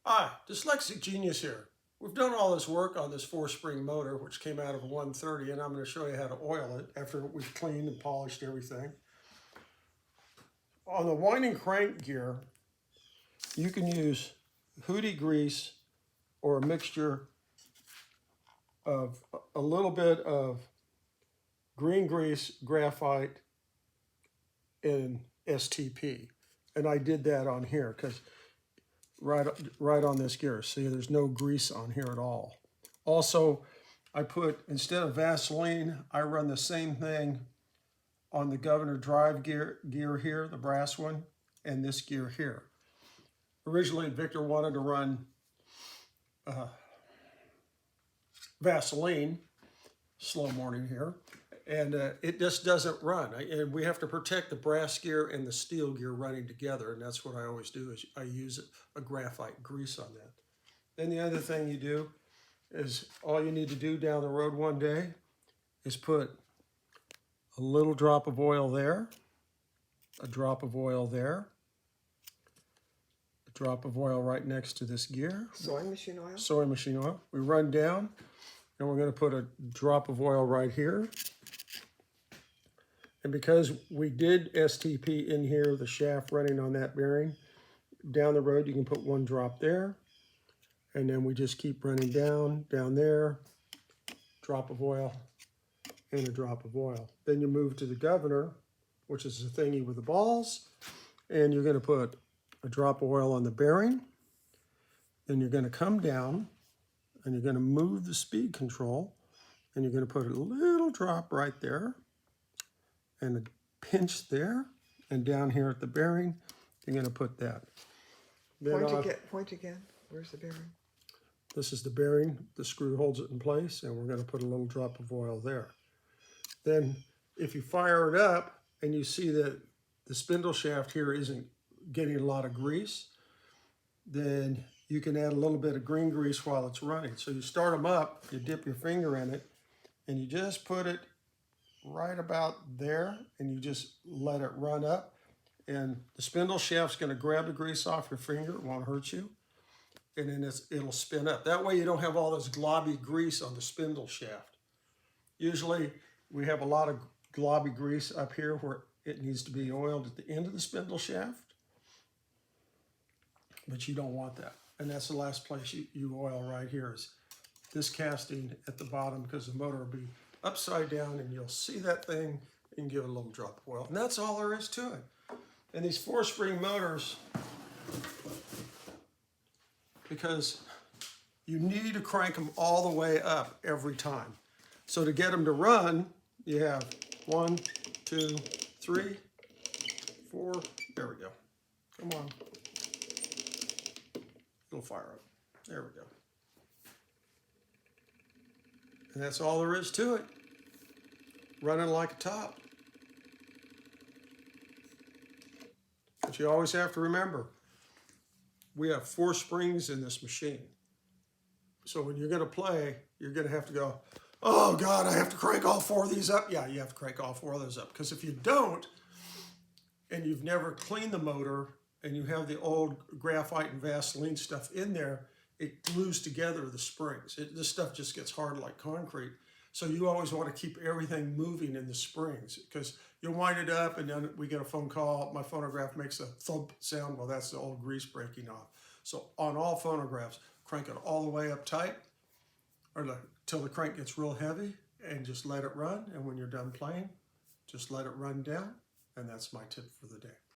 Hi, Dyslexic Genius here. We've done all this work on this 4-spring motor, which came out of a 130, and I'm going to show you how to oil it after we've cleaned and polished everything. On the winding crank gear, you can use Hootie grease or a mixture of a little bit of green grease, graphite, and STP. And I did that on here because right on this gear. See, there's no grease on here at all. Also, I put, instead of Vaseline, I run the same thing on the governor drive gear here, the brass one, and this gear here. Originally, Victor wanted to run Vaseline, slow morning here, and it just doesn't run. And we have to protect the brass gear and the steel gear running together, and that's what I always do, is I use a graphite grease on that. Then the other thing you do is, all you need to do down the road one day is put a little drop of oil there, a drop of oil there, a drop of oil right next to this gear. Sewing machine oil? Sewing machine oil. We run down, and we're going to put a drop of oil right here. And because we did STP in here, the shaft running on that bearing, down the road you can put one drop there. And then we just keep running down there, drop of oil, and a drop of oil. Then you move to the governor, which is the thingy with the balls, and you're going to put a drop of oil on the bearing. Then you're going to come down, and you're going to move the speed control, and you're going to put a little drop right there, and a pinch there, and down here at the bearing, you're going to put that. Then Point again. Where's the bearing? This is the bearing. The screw holds it in place, and we're going to put a little drop of oil there. Then if you fire it up and you see that the spindle shaft here isn't getting a lot of grease, then you can add a little bit of green grease while it's running. So you start them up, you dip your finger in it, and you just put it right about there, and you just let it run up. And the spindle shaft's going to grab the grease off your finger. It won't hurt you. And then it'll spin up. That way you don't have all this globby grease on the spindle shaft. Usually we have a lot of globby grease up here where it needs to be oiled at the end of the spindle shaft, but you don't want that. And that's the last place you oil right here, is this casting at the bottom, because the motor will be upside down and you'll see that thing and give it a little drop of oil. And that's all there is to it. And these 4-spring motors, because you need to crank them all the way up every time. So to get them to run, you have 1, 2, 3, 4, there we go. Come on. It'll fire up. There we go. And that's all there is to it. Running like a top. But you always have to remember, we have 4 springs in this machine. So when you're going to play, you're going to have to go, oh God, I have to crank all 4 of these up. Yeah, you have to crank all 4 of those up. Because if you don't, and you've never cleaned the motor, and you have the old graphite and Vaseline stuff in there, it glues together the springs. This stuff just gets hard like concrete. So you always want to keep everything moving in the springs, because you'll wind it up and then we get a phone call. My phonograph makes a thump sound. Well, that's the old grease breaking off. So on all phonographs, crank it all the way up tight, or till the crank gets real heavy, and just let it run. And when you're done playing, just let it run down. And that's my tip for the day.